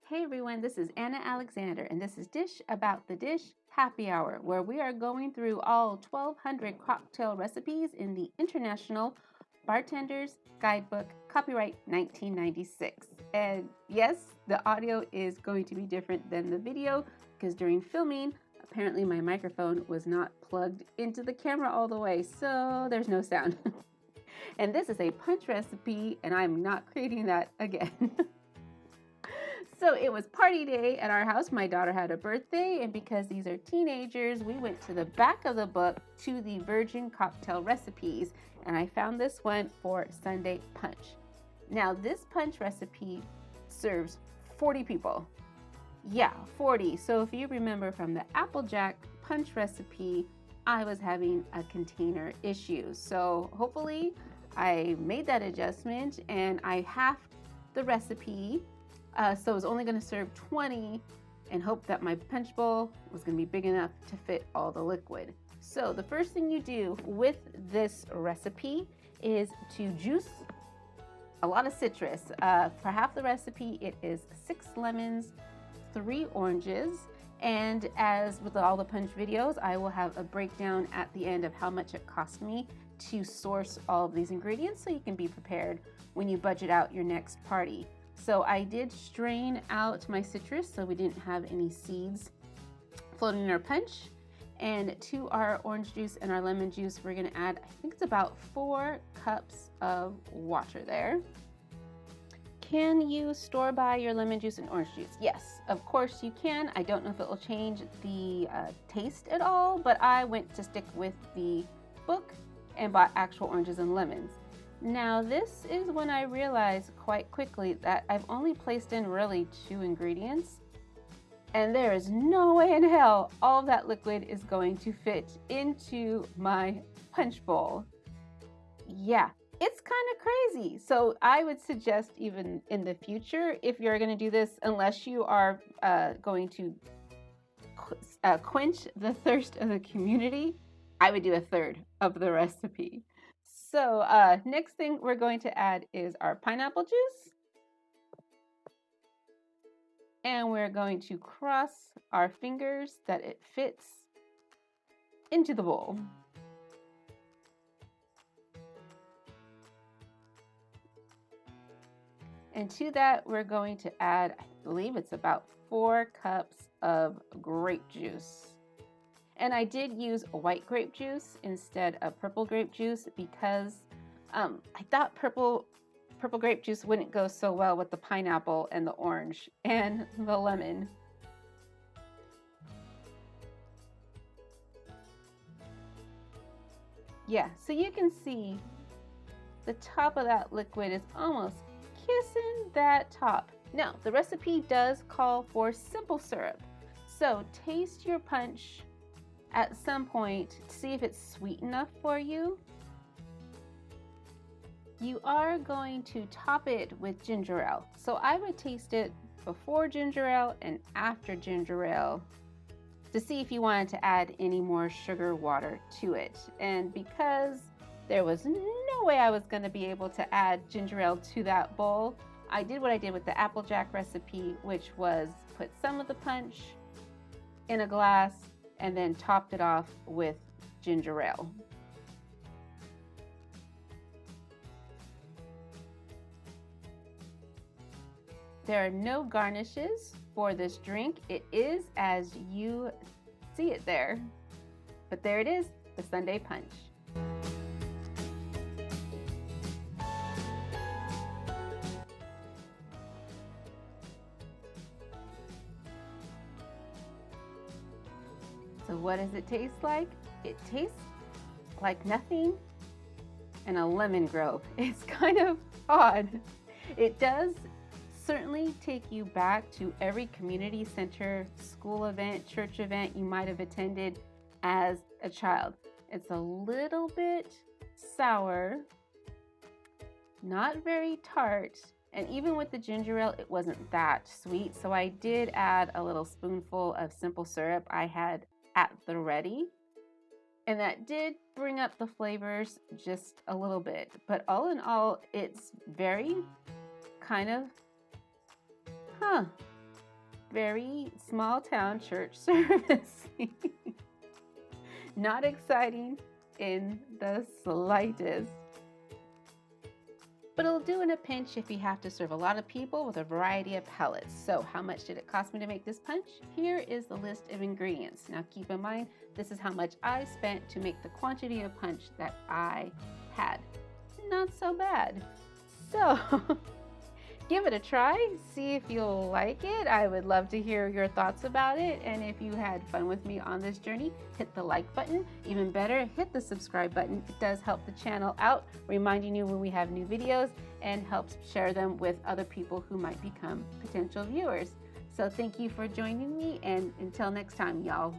Hey everyone, this is Anna Alexander, and this is Dish About the Dish Happy Hour, where we are going through all 1,200 cocktail recipes in the International Bartender's Guidebook, copyright 1996. And yes, the audio is going to be different than the video because during filming, apparently my microphone was not plugged into the camera all the way, so there's no sound. And this is a punch recipe, and I'm not creating that again. So it was party day at our house. My daughter had a birthday, and because these are teenagers, we went to the back of the book to the virgin cocktail recipes, and I found this one for Sunday punch. Now, this punch recipe serves 40 people. Yeah, 40. So if you remember from the Applejack punch recipe, I was having a container issue. So hopefully I made that adjustment and I halved the recipe. So I was only going to serve 20 and hope that my punch bowl was going to be big enough to fit all the liquid. So the first thing you do with this recipe is to juice a lot of citrus. For half the recipe, it is 6 lemons, 3 oranges, and as with all the punch videos, I will have a breakdown at the end of how much it cost me to source all of these ingredients so you can be prepared when you budget out your next party. So I did strain out my citrus so we didn't have any seeds floating in our punch. And to our orange juice and our lemon juice, we're gonna add, I think it's about 4 cups of water there. Can you store by your lemon juice and orange juice? Yes, of course you can. I don't know if it will change the taste at all, but I went to stick with the book and bought actual oranges and lemons. Now this is when I realized quite quickly that I've only placed in really 2 ingredients, and there is no way in hell all of that liquid is going to fit into my punch bowl. Yeah, it's kind of crazy. So I would suggest even in the future, if you're going to do this, unless you are going to quench the thirst of the community, I would do a third of the recipe. So next thing we're going to add is our pineapple juice. And we're going to cross our fingers that it fits into the bowl. And to that, we're going to add, I believe it's about 4 cups of grape juice. And I did use white grape juice instead of purple grape juice because I thought purple grape juice wouldn't go so well with the pineapple and the orange and the lemon. Yeah, so you can see the top of that liquid is almost kissing that top. Now, the recipe does call for simple syrup. So taste your punch at some point to see if it's sweet enough for you. You are going to top it with ginger ale. So I would taste it before ginger ale and after ginger ale to see if you wanted to add any more sugar water to it. And because there was no way I was going to be able to add ginger ale to that bowl, I did what I did with the Applejack recipe, which was put some of the punch in a glass and then topped it off with ginger ale. There are no garnishes for this drink. It is as you see it there. But there it is, the Sunday punch. So what does it taste like? It tastes like nothing in a lemon grove. It's kind of odd. It does certainly take you back to every community center, school event, church event you might have attended as a child. It's a little bit sour, not very tart, and even with the ginger ale, it wasn't that sweet. So I did add a little spoonful of simple syrup I had at the ready, and that did bring up the flavors just a little bit. But all in all, it's very kind of very small town church service. Not exciting in the slightest. But it'll do in a pinch if you have to serve a lot of people with a variety of palates. So how much did it cost me to make this punch? Here is the list of ingredients. Now keep in mind, this is how much I spent to make the quantity of punch that I had. Not so bad. So give it a try, see if you'll like it. I would love to hear your thoughts about it. And if you had fun with me on this journey, hit the like button. Even better, hit the subscribe button. It does help the channel out, reminding you when we have new videos and helps share them with other people who might become potential viewers. So thank you for joining me, and until next time, y'all.